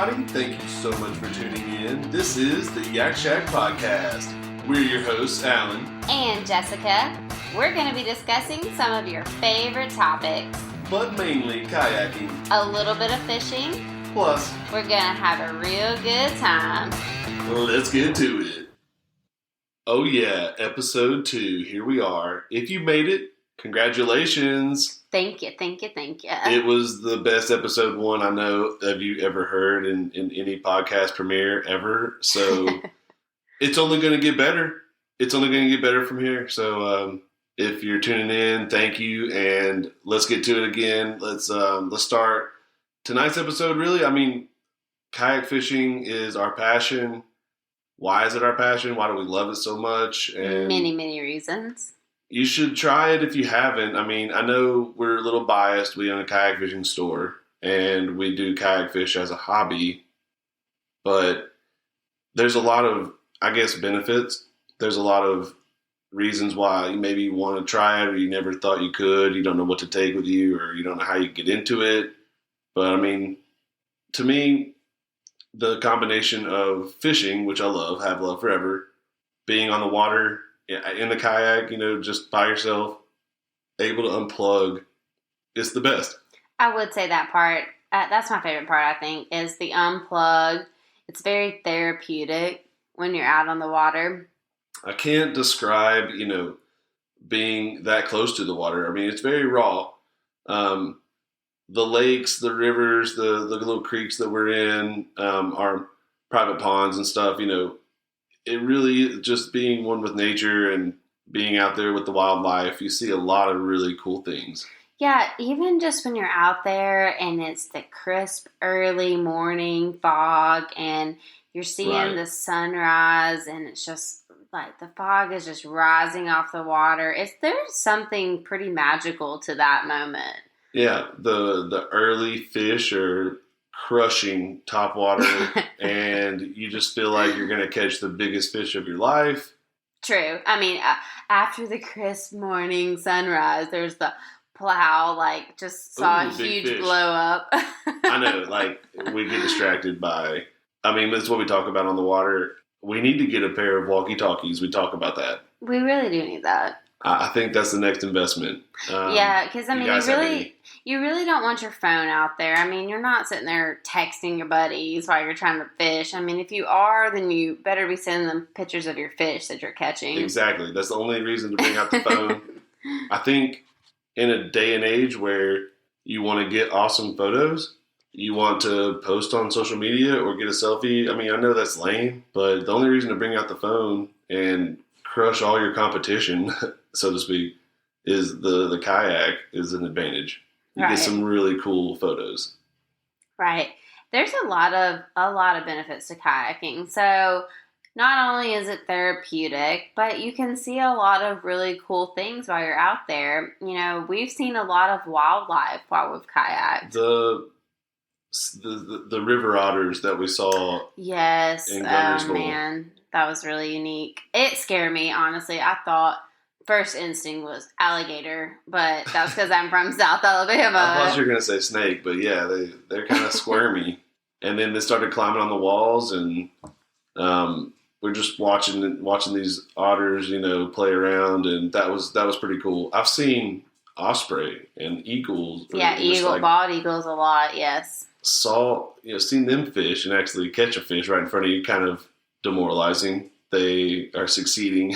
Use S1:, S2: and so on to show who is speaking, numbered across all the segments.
S1: everybody. Thank you so much for tuning in. This is the Yak Shack Podcast. We're your hosts, Alan
S2: and Jessica. We're going to be discussing some of your favorite topics.
S1: But mainly kayaking.
S2: A little bit of fishing.
S1: Plus,
S2: we're going to have a real good time.
S1: Let's get to it. Oh yeah, episode 2. Here we are. If you made it, congratulations.
S2: Thank you.
S1: It was the best episode 1 I know of you ever heard in any podcast premiere ever. So it's only going to get better. It's only going to get better from here. So if you're tuning in, thank you. And let's get to it again. Let's start tonight's episode. Really, I mean, kayak fishing is our passion. Why is it our passion? Why do we love it so much? And
S2: many reasons.
S1: You should try it if you haven't. I mean, I know we're a little biased. We own a kayak fishing store, and we do kayak fish as a hobby. But there's a lot of, I guess, benefits. There's a lot of reasons why maybe you want to try it, or you never thought you could. You don't know what to take with you, or you don't know how you get into it. But, I mean, to me, the combination of fishing, which I love, have loved forever, being on the water, in the kayak, just by yourself, able to unplug, it's the best.
S2: I would say that part, that's my favorite part, I think, is the unplug. It's very therapeutic when you're out on the water.
S1: I can't describe, being that close to the water. I mean, it's very raw. The lakes, the rivers, the little creeks that we're in, our private ponds and stuff, it really just being one with nature and being out there with the wildlife, you see a lot of really cool things.
S2: Yeah, even just when you're out there and it's the crisp early morning fog and you're seeing the sunrise and it's just like the fog is just rising off the water. There's something pretty magical to that moment.
S1: Yeah, the early fish are crushing top water and you just feel like you're going to catch the biggest fish of your life.
S2: True. I mean, after the crisp morning sunrise, there's the plow, just saw a huge fish blow up.
S1: I know, we get distracted by, that's what we talk about on the water. We need to get a pair of walkie-talkies. We talk about that.
S2: We really do need that.
S1: I think that's the next investment.
S2: Yeah, because you really don't want your phone out there. I mean, you're not sitting there texting your buddies while you're trying to fish. I mean, if you are, then you better be sending them pictures of your fish that you're catching.
S1: Exactly. That's the only reason to bring out the phone. I think in a day and age where you want to get awesome photos, you want to post on social media or get a selfie. I mean, I know that's lame, but the only reason to bring out the phone and crush all your competition, so to speak, is the kayak is an advantage. You get some really cool photos.
S2: Right. There's a lot of benefits to kayaking. So not only is it therapeutic, but you can see a lot of really cool things while you're out there. We've seen a lot of wildlife while we've kayaked.
S1: The river otters that we saw.
S2: Yes. Oh man, that was really unique. It scared me, honestly. I thought first instinct was alligator, but that's because I'm from South Alabama.
S1: I thought you were going to say snake, but yeah, they're kind of squirmy. And then they started climbing on the walls, and we're just watching these otters, play around, and that was pretty cool. I've seen osprey and eagles.
S2: Yeah, bald eagles a lot. Yes.
S1: Seen them fish and actually catch a fish right in front of you, kind of demoralizing. They are succeeding.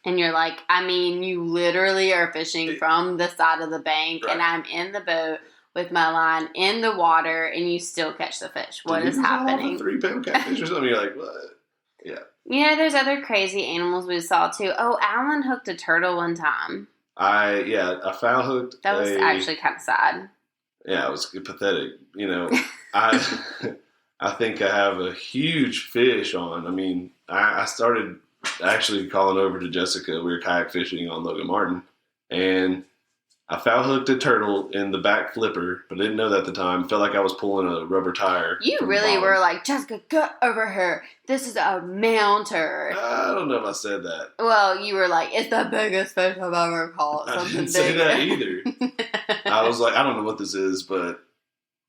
S2: And you're like, you literally are fishing from the side of the bank, and I'm in the boat with my line in the water, and you still catch the fish. What is happening?
S1: 3-pound catfish or something. You're like, what? Yeah.
S2: There's other crazy animals we saw too. Oh, Alan hooked a turtle one time.
S1: I foul hooked.
S2: That was actually kind of sad.
S1: Yeah, it was pathetic. I think I have a huge fish on. I started actually calling over to Jessica. We were kayak fishing on Logan Martin, and I foul hooked a turtle in the back flipper, but I didn't know that at the time. Felt like I was pulling a rubber tire.
S2: You really were like, Jessica, get over here. This is a mounter.
S1: I don't know if I said that.
S2: Well, you were like, it's the biggest fish I've ever caught.
S1: I didn't say that either. I was like, I don't know what this is, but,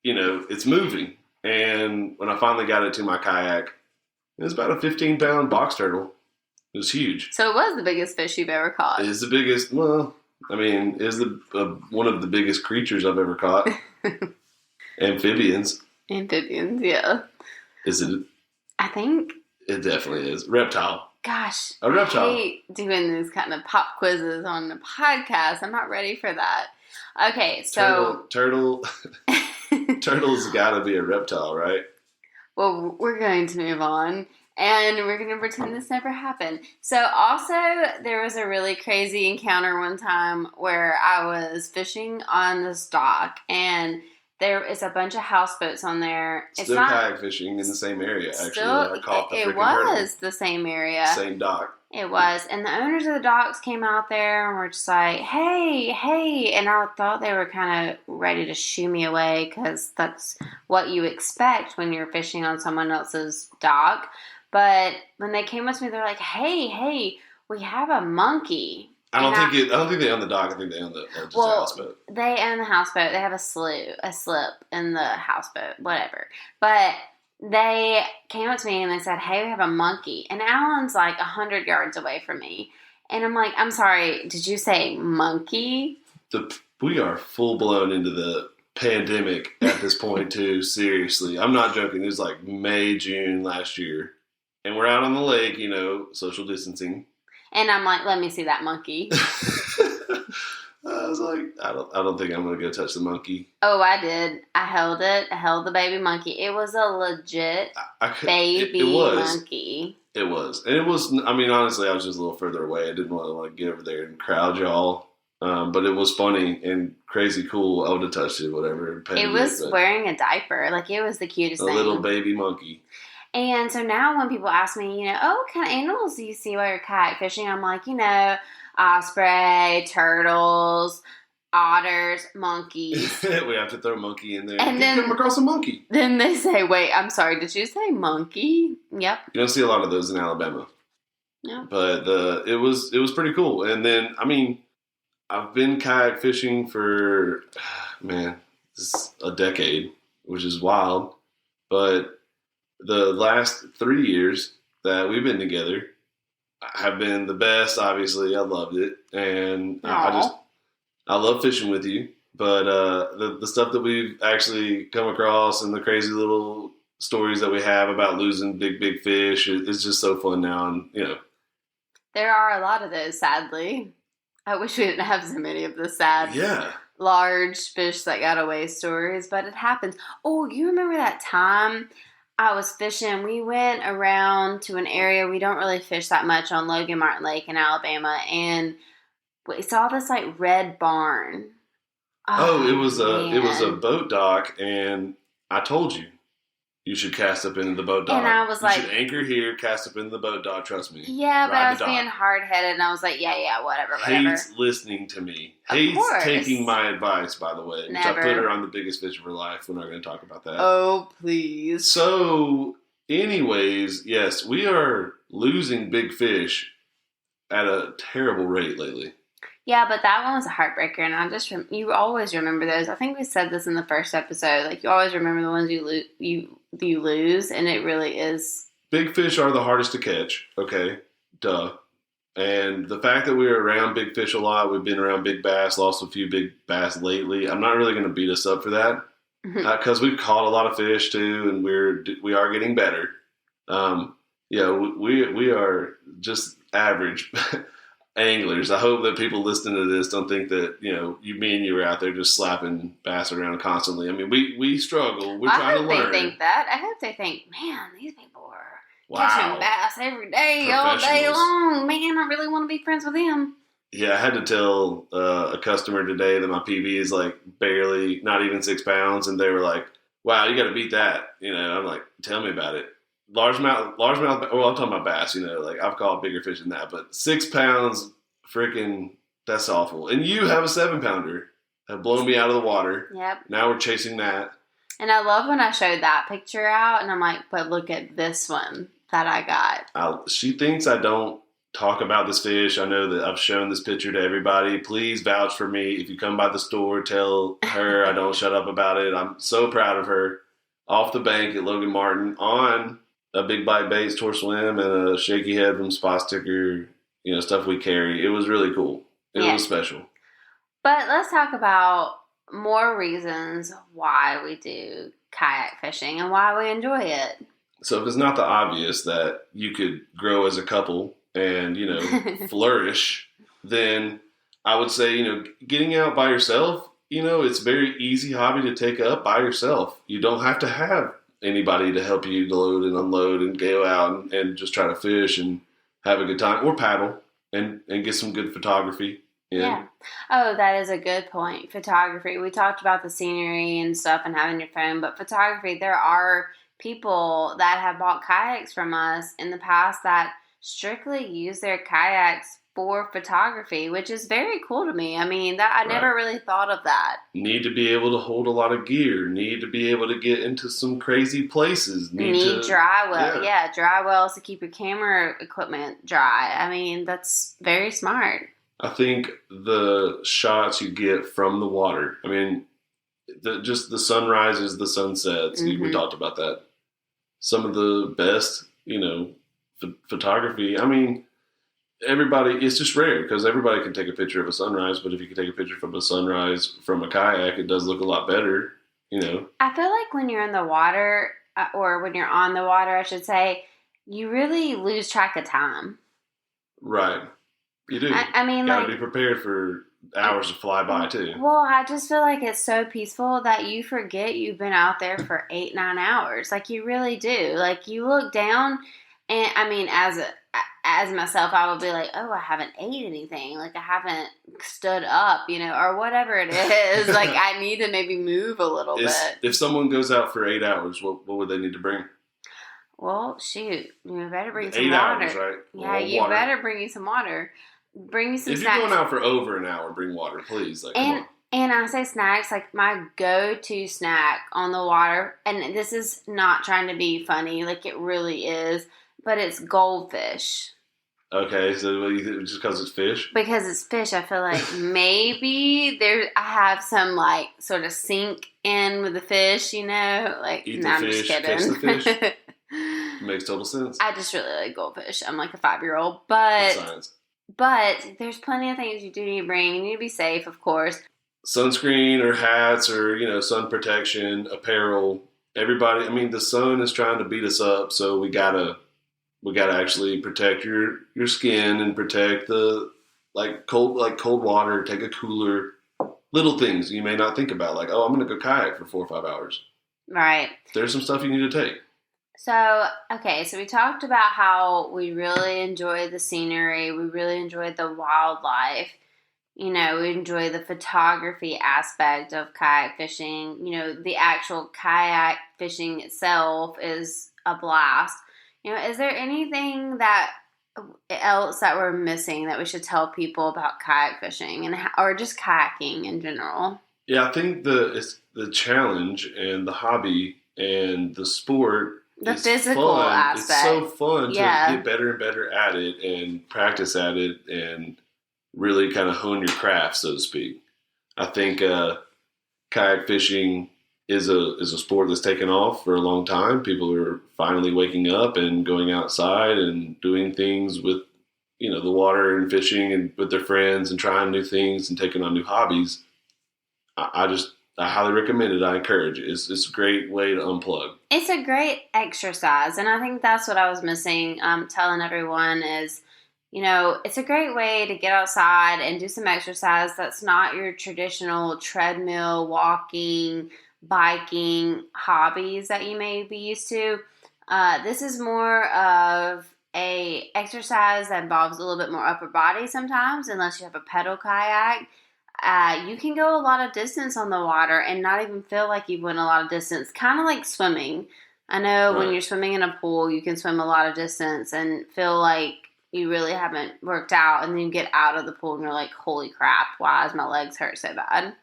S1: it's moving. And when I finally got it to my kayak, it was about a 15-pound box turtle. It was huge.
S2: So it was the biggest fish you've ever caught.
S1: It is the biggest. Well, I mean, it is one of the biggest creatures I've ever caught. Amphibians.
S2: Amphibians, yeah.
S1: Is it?
S2: I think
S1: It definitely is. Reptile.
S2: Gosh,
S1: A reptile.
S2: I hate doing these kind of pop quizzes on the podcast. I'm not ready for that. Okay, so
S1: turtle's got to be a reptile, right?
S2: Well, we're going to move on, and we're going to pretend this never happened. So, also, there was a really crazy encounter one time where I was fishing on this dock, and there is a bunch of houseboats on there.
S1: Still kayak fishing in the same area, actually. I caught the
S2: it was the same area.
S1: Same dock.
S2: It was. And the owners of the docks came out there and were just like, hey, hey. And I thought they were kind of ready to shoo me away because that's what you expect when you're fishing on someone else's dock. But when they came up to me, they're like, hey, we have a monkey. I don't
S1: think they own the dock. I think they own the houseboat.
S2: They own the houseboat. They have a slip in the houseboat, whatever. But they came up to me and they said, hey, we have a monkey. And Alan's like 100 yards away from me. And I'm like, I'm sorry, did you say monkey?
S1: We are full blown into the pandemic at this point too. Seriously. I'm not joking. It was like May, June last year. And we're out on the lake, social distancing.
S2: And I'm like, let me see that monkey.
S1: I was like, I don't think I'm gonna go touch the monkey.
S2: Oh, I did. I held it. I held the baby monkey. It was a legit baby monkey.
S1: It was, and it was. I mean, honestly, I was just a little further away. I didn't want to get over there and crowd y'all. But it was funny and crazy cool. I would have touched it, whatever.
S2: It was wearing a diaper. Like, it was the cutest thing.
S1: A little baby monkey.
S2: And so now when people ask me, what kind of animals do you see while you're kayak fishing? I'm like, osprey, turtles, otters, monkeys.
S1: We have to throw monkey in there.
S2: And then
S1: come across a monkey.
S2: Then they say, wait, I'm sorry, did you say monkey? Yep.
S1: You don't see a lot of those in Alabama.
S2: No.
S1: But it was pretty cool. And then, I mean, I've been kayak fishing for, a decade, which is wild. But the last 3 years that we've been together have been the best. Obviously, I loved it, and I love fishing with you. But the stuff that we've actually come across and the crazy little stories that we have about losing big fish is just so fun now. And
S2: there are a lot of those. Sadly, I wish we didn't have so many of the sad, large fish that got away stories, but it happens. Oh, you remember that time I was fishing? We went around to an area we don't really fish that much on Logan Martin Lake in Alabama, and we saw this like red barn.
S1: It was a boat dock, and I told you should cast up into the boat dock.
S2: And I was like,
S1: you should anchor here, cast up into the boat dock. Trust me.
S2: Yeah, but I was being hard headed, and I was like, yeah, whatever.
S1: Hates listening to me. Hates taking my advice. By the way, which I put her on the biggest fish of her life. We're not going to talk about that.
S2: Oh, please.
S1: So, anyways, yes, we are losing big fish at a terrible rate lately.
S2: Yeah, but that one was a heartbreaker, and you always remember those. I think we said this in the first episode. Like, you always remember the ones you lose, and it really is. Big
S1: fish are the hardest to catch. Okay, duh. And the fact that we were around big fish a lot, we've been around big bass, lost a few big bass lately. I'm not really going to beat us up for that because we've caught a lot of fish too, and we are getting better. We are just average anglers. I hope that people listening to this don't think that me and you were out there just slapping bass around constantly. I mean, we struggle. We're trying to learn.
S2: I hope they think that. I hope they think, man, these people are catching bass every day, all day long. Man, I really want to be friends with them.
S1: Yeah, I had to tell a customer today that my PB is like barely, not even 6 pounds, and they were like, "Wow, you got to beat that." I'm like, "Tell me about it." Largemouth. Well, I'm talking about bass. Like I've caught bigger fish than that, but 6 pounds, freaking, that's awful. And you have a 7-pounder, have blown me out of the water.
S2: Yep.
S1: Now we're chasing that.
S2: And I love when I showed that picture out, and I'm like, but look at this one that I got.
S1: She thinks I don't talk about this fish. I know that I've shown this picture to everybody. Please vouch for me. If you come by the store, tell her I don't shut up about it. I'm so proud of her. off the bank at Logan Martin on a big bite baits, tour swim, and a shaky head from Spot Sticker, stuff we carry. It was really cool. It
S2: Yeah.
S1: was special.
S2: But let's talk about more reasons why we do kayak fishing and why we enjoy it.
S1: So if it's not the obvious that you could grow as a couple and, flourish, then I would say, getting out by yourself, it's a very easy hobby to take up by yourself. You don't have to have anybody to help you load and unload and go out and just try to fish and have a good time or paddle and get some good photography.
S2: Yeah. Oh, that is a good point. Photography. We talked about the scenery and stuff and having your phone, but photography, there are people that have bought kayaks from us in the past that strictly use their kayaks for photography, which is very cool to me. I mean, I never really thought of that.
S1: Need to be able to hold a lot of gear. Need to be able to get into some crazy places.
S2: Need dry well. Yeah, dry wells to keep your camera equipment dry. I mean, that's very smart.
S1: I think the shots you get from the water, I mean, just the sunrises, the sunsets, we talked about that. Some of the best, photography. I mean, it's just rare because everybody can take a picture of a sunrise, but if you can take a picture from a sunrise from a kayak, it does look a lot better,
S2: I feel like when you're in the water, or when you're on the water, I should say, you really lose track of time.
S1: Right. You do.
S2: I mean,
S1: gotta be prepared for hours to fly by too.
S2: Well, I just feel like it's so peaceful that you forget you've been out there for 8-9 hours. Like you really do. Like you look down, and I mean, as myself, I would be like, oh, I haven't ate anything. Like I haven't stood up, or whatever it is. Like I need to maybe move a little bit.
S1: If someone goes out for 8 hours, what would they need to bring?
S2: Well, shoot, you better bring some
S1: 8
S2: water.
S1: hours, right?
S2: Yeah, you better bring you some water. Bring me some snacks.
S1: If you're going out for over an hour, bring water, please. Like, come on.
S2: And I say snacks, like my go-to snack on the water, and this is not trying to be funny, like it really is, but it's goldfish.
S1: Okay, so what do you think, just because it's fish?
S2: Because it's fish, I feel like maybe I have some like sort of sink in with the fish, like
S1: Eat
S2: no,
S1: the
S2: I'm
S1: fish,
S2: just
S1: catch the
S2: kidding.
S1: fish. Makes total sense.
S2: I just really like goldfish. I'm like a 5-year-old, but there's plenty of things you do need to bring. You need to be safe, of course.
S1: Sunscreen or hats or, sun protection, apparel. Everybody, I mean, the sun is trying to beat us up, so we gotta actually protect your skin and protect the cold water, take a cooler, little things you may not think about, like, oh, I'm gonna go kayak for 4 or 5 hours.
S2: Right.
S1: There's some stuff you need to take.
S2: So we talked about how we really enjoy the scenery. We really enjoy the wildlife. We enjoy the photography aspect of kayak fishing. The actual kayak fishing itself is a blast. Is there anything else that we're missing that we should tell people about kayak fishing or just kayaking in general?
S1: Yeah, I think the challenge and the hobby and the sport.
S2: The physical
S1: fun.
S2: aspect.
S1: It's so fun to get better and better at it and practice at it and really kind of hone your craft, so to speak. I think kayak fishing is a sport that's taken off for a long time. People are finally waking up and going outside and doing things with, the water and fishing and with their friends and trying new things and taking on new hobbies. I highly recommend it. I encourage it. It's a great way to unplug.
S2: It's a great exercise, and I think that's what I was missing. Telling everyone is, it's a great way to get outside and do some exercise that's not your traditional treadmill, walking, biking hobbies that you may be used to. This is more of a exercise that involves a little bit more upper body sometimes, unless you have a pedal kayak. You can go a lot of distance on the water and not even feel like you've went a lot of distance. Kind of like swimming. I know when you're swimming in a pool, you can swim a lot of distance and feel like you really haven't worked out. And then you get out of the pool and you're like, holy crap, why does my legs hurt so bad?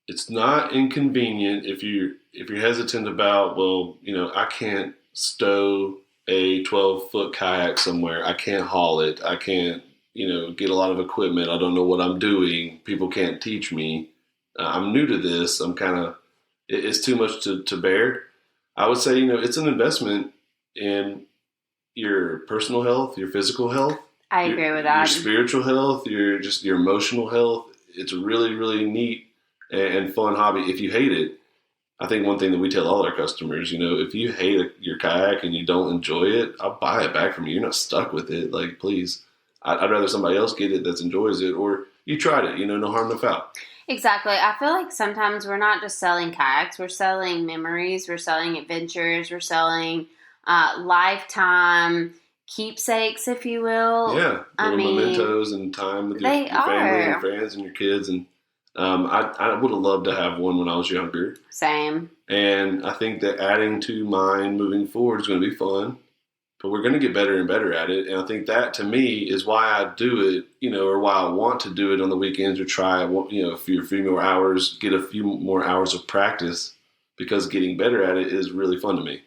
S1: It's not inconvenient if you're hesitant about, I can't stow a 12-foot kayak somewhere. I can't haul it. I can't get a lot of equipment. I don't know what I'm doing. People can't teach me. I'm new to this. I'm it's too much to bear. I would say, it's an investment in your personal health, your physical health,
S2: I agree with
S1: your
S2: that.
S1: spiritual health, your emotional health. It's a really, really neat and fun hobby. If you hate it, I think one thing that we tell all our customers, if you hate your kayak and you don't enjoy it, I'll buy it back from you. You're not stuck with it. Like, please, I'd rather somebody else get it that enjoys it, or you tried it. No harm, no foul.
S2: Exactly. I feel like sometimes we're not just selling kayaks, we're selling memories, we're selling adventures, we're selling lifetime keepsakes, if you will.
S1: Yeah, little mementos and time with your family and friends and your kids. And I would have loved to have one when I was younger.
S2: Same.
S1: And I think that adding to mine moving forward is going to be fun. But we're going to get better and better at it. And I think that, to me, is why I do it, or why I want to do it on the weekends, or try, a few more hours, get a few more hours of practice, because getting better at it is really fun to me.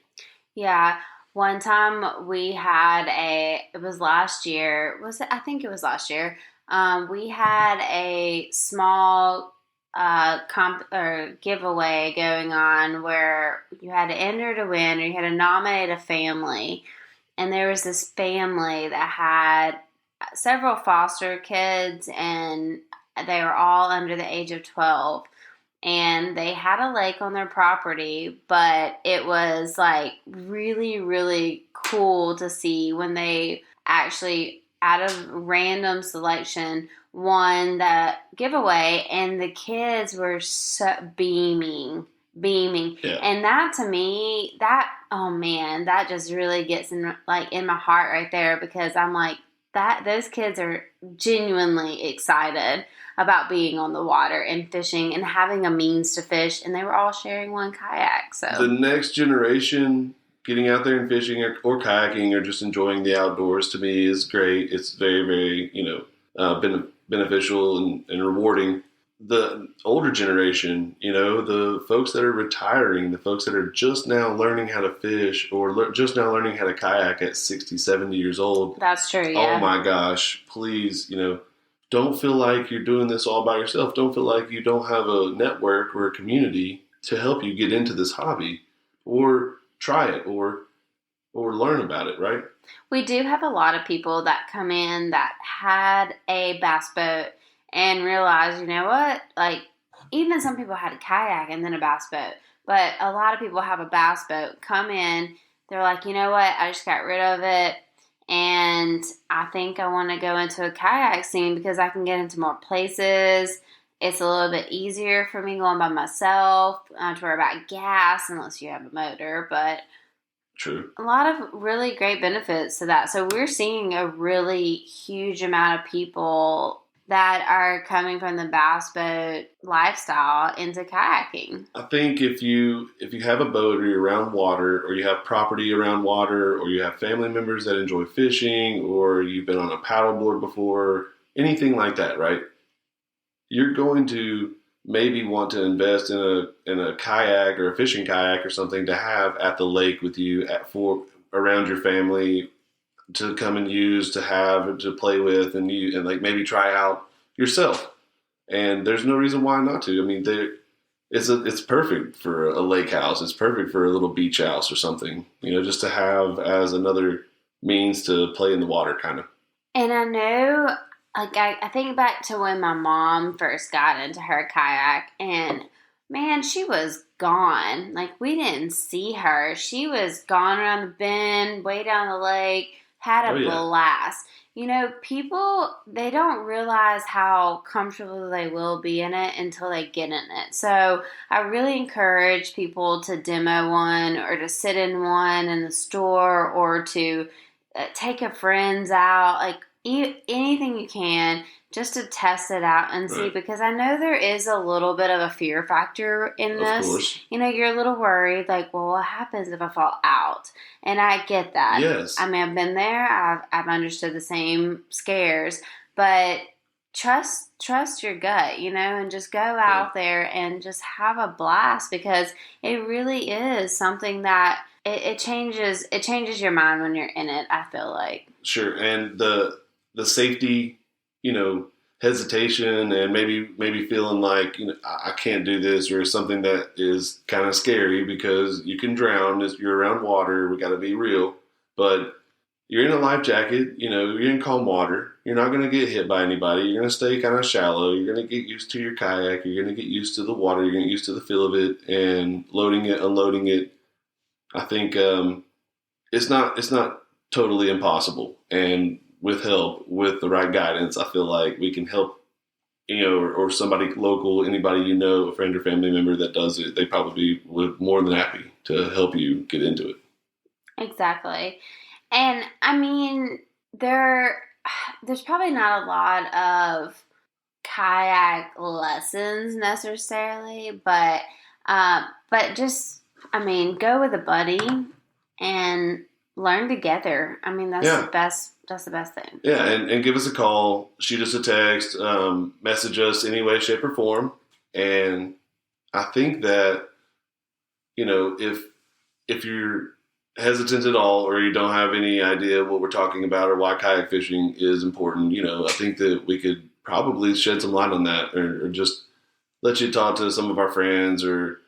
S2: Yeah. One time we had it was last year, I think it was last year. We had a small giveaway going on where you had to enter to win, or you had to nominate a family. And there was this family that had several foster kids, and they were all under the age of 12. And they had a lake on their property, but it was like really, really cool to see when they actually, out of random selection, won the giveaway, and the kids were so beaming.
S1: Yeah.
S2: And that, to me, oh man, that just really gets in my heart right there, because I'm like, those kids are genuinely excited about being on the water and fishing and having a means to fish, and they were all sharing one kayak. So
S1: the next generation getting out there and fishing or kayaking or just enjoying the outdoors, to me, is great. It's very, very beneficial and rewarding. The older generation, the folks that are retiring, the folks that are just now learning how to fish, or just now learning how to kayak at 60, 70 years old.
S2: That's true, yeah.
S1: Oh my gosh, please, don't feel like you're doing this all by yourself. Don't feel like you don't have a network or a community to help you get into this hobby, or try it, or learn about it, right?
S2: We do have a lot of people that come in that had a bass boat and realized, you know what, like, even some people had a kayak and then a bass boat, but a lot of people have a bass boat, come in, they're like, you know what, I just got rid of it, and I think I want to go into a kayak scene because I can get into more places. It's a little bit easier for me going by myself. I don't have to worry about gas unless you have a motor, but
S1: true.
S2: A lot of really great benefits to that. So we're seeing a really huge amount of people that are coming from the bass boat lifestyle into kayaking.
S1: I think if you have a boat, or you're around water, or you have property around water, or you have family members that enjoy fishing, or you've been on a paddleboard before, anything like that, right? You're going to maybe want to invest in a kayak or a fishing kayak or something to have at the lake with you around your family, to come and use, to have, to play with, and like maybe try out yourself. And there's no reason why not to. I mean, it's perfect for a lake house. It's perfect for a little beach house or something, just to have as another means to play in the water, kind of.
S2: And I know, like, I think back to when my mom first got into her kayak, and man, she was gone. Like, we didn't see her. She was gone around the bend, way down the lake, had a blast. People, they don't realize how comfortable they will be in it until they get in it. So I really encourage people to demo one, or to sit in one in the store, or to take a friend's out, like anything you can, just to test it out and see, because I know there is a little bit of a fear factor in this.
S1: Of course.
S2: You're a little worried, like, well, what happens if I fall out? And I get that.
S1: Yes.
S2: I mean, I've been there. I've understood the same scares, but trust your gut, and just go out there and just have a blast, because it really is something that it changes your mind when you're in it, I feel like.
S1: Sure. And the safety, hesitation and maybe feeling like, I can't do this, or something that is kind of scary because you can drown if you're around water. We got to be real, but you're in a life jacket. You're in calm water. You're not going to get hit by anybody. You're going to stay kind of shallow. You're going to get used to your kayak. You're going to get used to the water. You're going to get used to the feel of it and loading it, unloading it. I think it's not totally impossible, and with help, with the right guidance, I feel like we can help. Or somebody local, anybody a friend or family member that does it, they probably would more than happy to help you get into it.
S2: Exactly. And I mean, there's probably not a lot of kayak lessons necessarily, but just, I mean, go with a buddy and learn together. I mean, that's the best. That's the best thing.
S1: Yeah, and give us a call, shoot us a text, message us any way, shape, or form. And I think that, if you're hesitant at all, or you don't have any idea what we're talking about or why kayak fishing is important, I think that we could probably shed some light on that, or just let you talk to some of our friends or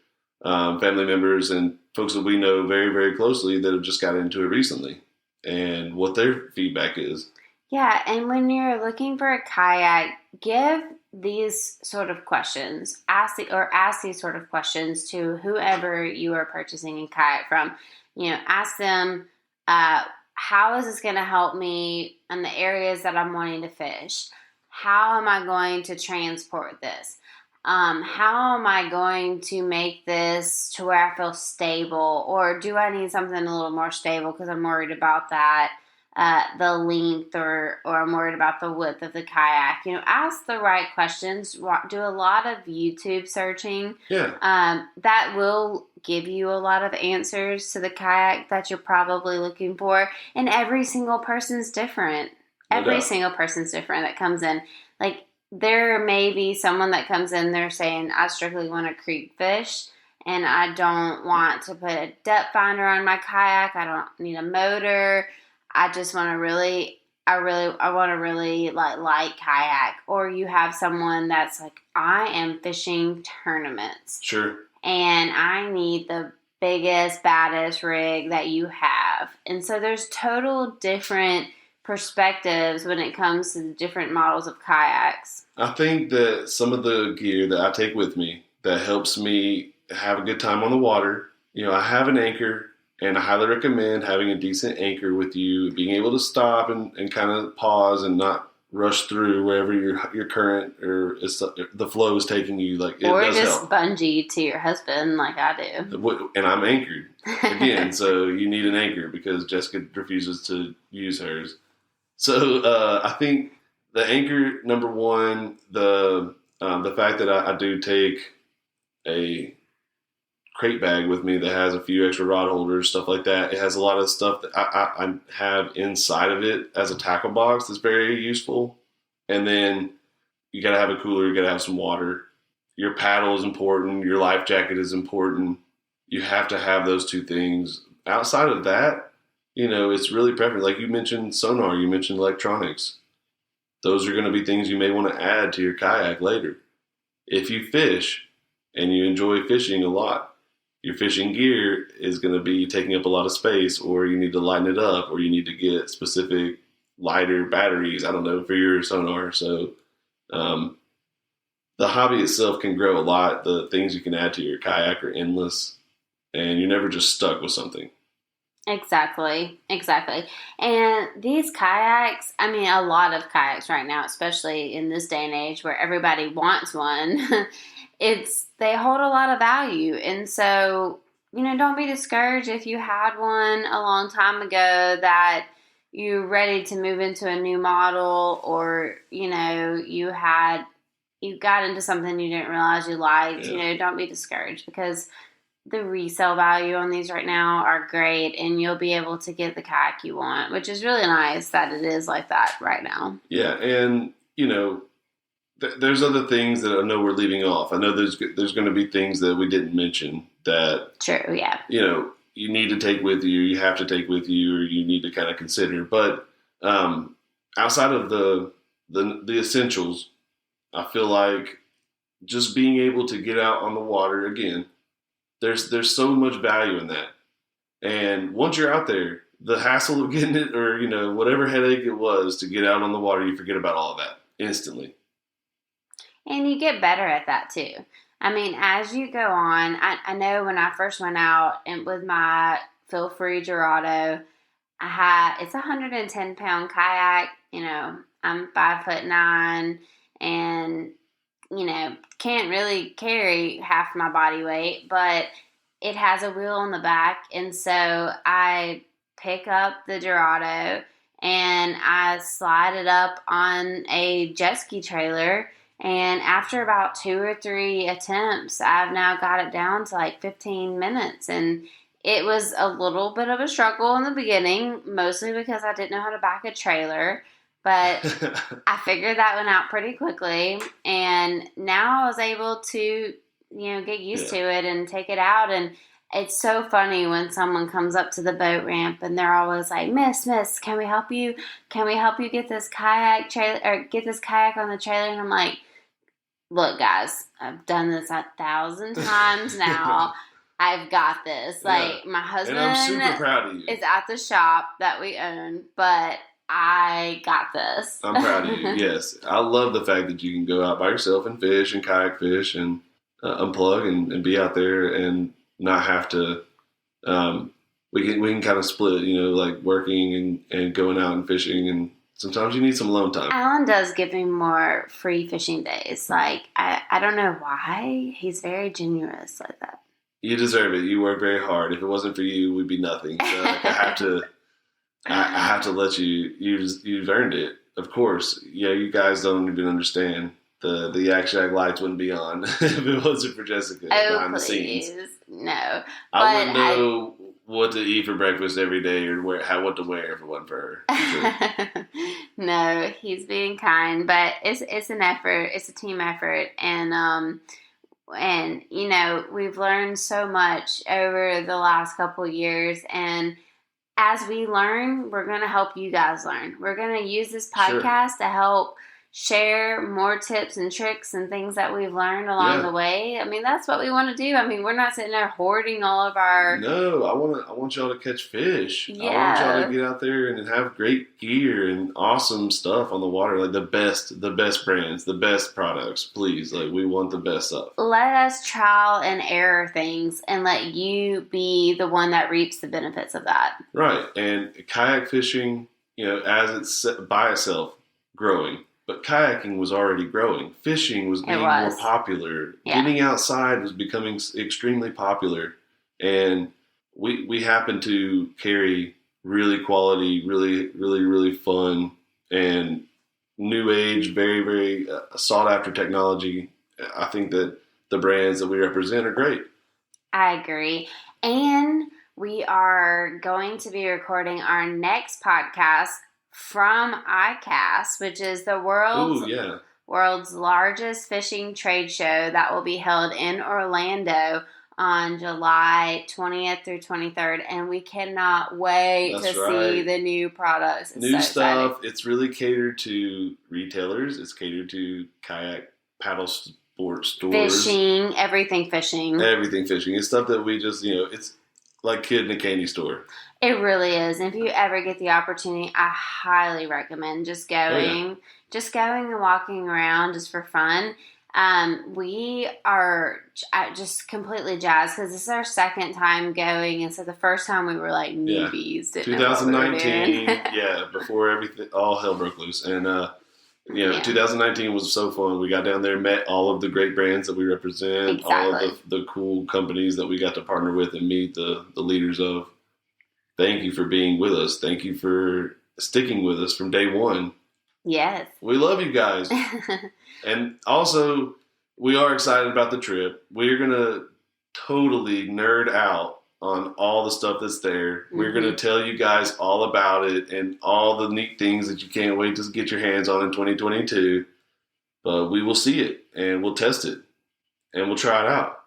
S1: family members and folks that we know very, very closely that have just got into it recently, and what their feedback is.
S2: Yeah, and when you're looking for a kayak, give these sort of questions. Ask these sort of questions to whoever you are purchasing a kayak from. Ask them, how is this going to help me in the areas that I'm wanting to fish? How am I going to transport this? How am I going to make this to where I feel stable? Or do I need something a little more stable because I'm worried about that, the length, or I'm worried about the width of the kayak? Ask the right questions. Do a lot of YouTube searching.
S1: Yeah.
S2: That will give you a lot of answers to the kayak that you're probably looking for. And every single person's different. Every single person's different that comes in. Like, there may be someone that comes in, they're saying, I strictly want to creek fish, and I don't want to put a depth finder on my kayak. I don't need a motor. I just want to I want to really like kayak. Or you have someone that's like, I am fishing tournaments.
S1: Sure.
S2: And I need the biggest, baddest rig that you have. And so there's total different perspectives when it comes to the different models of kayaks.
S1: I think that some of the gear that I take with me that helps me have a good time on the water, I have an anchor, and I highly recommend having a decent anchor with you, being able to stop and kind of pause and not rush through wherever your current or the flow is taking you. Like,
S2: or just help. Bungee to your husband like I
S1: do. And I'm anchored again, so you need an anchor because Jessica refuses to use hers. So I think the anchor, number one, the fact that I do take a crate bag with me that has a few extra rod holders, stuff like that. It has a lot of stuff that I have inside of it as a tackle box that's very useful. And then you got to have a cooler, you got to have some water. Your paddle is important. Your life jacket is important. You have to have those two things. Outside of that, it's really preference. Like you mentioned sonar, you mentioned electronics. Those are going to be things you may want to add to your kayak later. If you fish and you enjoy fishing a lot, your fishing gear is going to be taking up a lot of space, or you need to lighten it up, or you need to get specific lighter batteries, I don't know, for your sonar. So the hobby itself can grow a lot. The things you can add to your kayak are endless, and you're never just stuck with something.
S2: Exactly. And these kayaks, I mean, a lot of kayaks right now, especially in this day and age where everybody wants one, they hold a lot of value. And so, don't be discouraged if you had one a long time ago that you're ready to move into a new model, or, you got into something you didn't realize you liked.
S1: Yeah.
S2: Don't be discouraged, because the resale value on these right now are great, and you'll be able to get the kayak you want, which is really nice that it is like that right now.
S1: Yeah, and there's other things that I know we're leaving off. I know there's going to be things that we didn't mention that
S2: true, yeah.
S1: You need to take with you, you have to take with you, or you need to kind of consider. But outside of the essentials, I feel like just being able to get out on the water again, there's so much value in that. And once you're out there, the hassle of getting it, or whatever headache it was to get out on the water, you forget about all of that instantly.
S2: And you get better at that too. I mean, as you go on, I know when I first went out and with my Feel Free Dorado, it's a 110-pound kayak. I'm 5'9", and can't really carry half my body weight, but it has a wheel on the back, and so I pick up the Dorado and I slide it up on a jet ski trailer. And after about 2 or 3 attempts, I've now got it down to like 15 minutes. And it was a little bit of a struggle in the beginning, mostly because I didn't know how to back a trailer. But I figured that one out pretty quickly. And now I was able to, get used to it and take it out. And it's so funny when someone comes up to the boat ramp and they're always like, Miss, can we help you? Can we help you get this kayak trailer or get this kayak on the trailer? And I'm like, look, guys, I've done this 1,000 times now. I've got this. Like, my husband
S1: and I'm super proud of you.
S2: Is at the shop that we own, but I got this.
S1: I'm proud of you, yes. I love the fact that you can go out by yourself and fish and kayak fish and unplug and be out there and not have to. We can kind of split, like working and going out and fishing, and sometimes you need some alone time.
S2: Alan does give me more free fishing days. Like, I don't know why. He's very generous like that.
S1: You deserve it. You work very hard. If it wasn't for you, we'd be nothing. So I have to. I have to let you. You've earned it. Of course. Yeah, you guys don't even understand. The Yak Shack lights wouldn't be on if it wasn't for Jessica behind the scenes.
S2: No,
S1: I wouldn't know what to eat for breakfast every day or what to wear if it wasn't for her. Sure.
S2: No, he's being kind, but it's an effort. It's a team effort, and we've learned so much over the last couple of years, and as we learn, we're going to help you guys learn. We're going to use this podcast to help share more tips and tricks and things that we've learned along the way. I mean, that's what we want to do. I mean, we're not sitting there hoarding all of our...
S1: No, I want y'all to catch fish.
S2: Yeah.
S1: I want y'all to get out there and have great gear and awesome stuff on the water. Like the best brands, the best products, please. Like, we want the best stuff.
S2: Let us trial and error things and let you be the one that reaps the benefits of that.
S1: Right. And kayak fishing, as it's by itself, growing. But kayaking was already growing. Fishing was being more popular. Yeah. Getting outside was becoming extremely popular. And we happen to carry really quality, really, really, really fun and new age, very, very sought after technology. I think that the brands that we represent are great.
S2: I agree. And we are going to be recording our next podcast from ICAST, which is the world's largest fishing trade show that will be held in Orlando on July 20th through 23rd. And we cannot wait see the new products. It's
S1: new stuff.
S2: Exciting.
S1: It's really catered to retailers. It's catered to kayak, paddle sport stores.
S2: Fishing, everything fishing.
S1: Everything fishing. It's stuff that we just, it's like kid in a candy store.
S2: It really is. And if you ever get the opportunity, I highly recommend just going and walking around just for fun. We are just completely jazzed because this is our second time going. And so the first time we were like newbies.
S1: 2019, before all hell broke loose. And, 2019 was so fun. We got down there, met all of the great brands that we represent, all of the cool companies that we got to partner with and meet the leaders of. Thank you for being with us. Thank you for sticking with us from day one.
S2: Yes.
S1: We love you guys. And also, we are excited about the trip. We're going to totally nerd out on all the stuff that's there. Mm-hmm. We're going to tell you guys all about it and all the neat things that you can't wait to get your hands on in 2022. But we will see it and we'll test it and we'll try it out.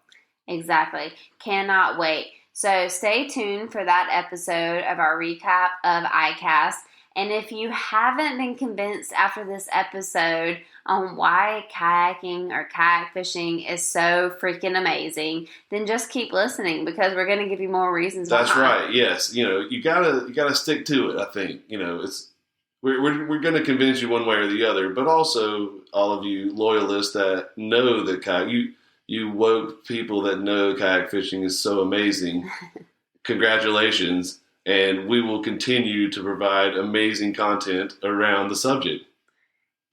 S2: Exactly. Cannot wait. So stay tuned for that episode of our recap of ICAST. And if you haven't been convinced after this episode on why kayaking or kayak fishing is so freaking amazing, then just keep listening because we're going to give you more reasons.
S1: That's right. Yes, you gotta stick to it. I think it's we're going to convince you one way or the other, but also all of you loyalists that know that kayak you woke people that know kayak fishing is so amazing. Congratulations. And we will continue to provide amazing content around the subject.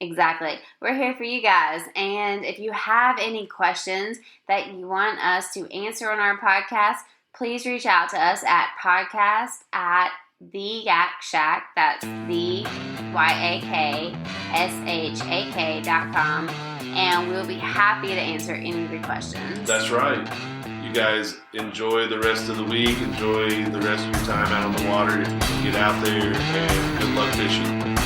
S2: Exactly. We're here for you guys. And if you have any questions that you want us to answer on our podcast, please reach out to us at podcast@the Yak Shack. That's the YAKSHAK.com. And we'll be happy to answer any of your questions.
S1: That's right. You guys enjoy the rest of the week. Enjoy the rest of your time out on the water. Get out there and good luck fishing.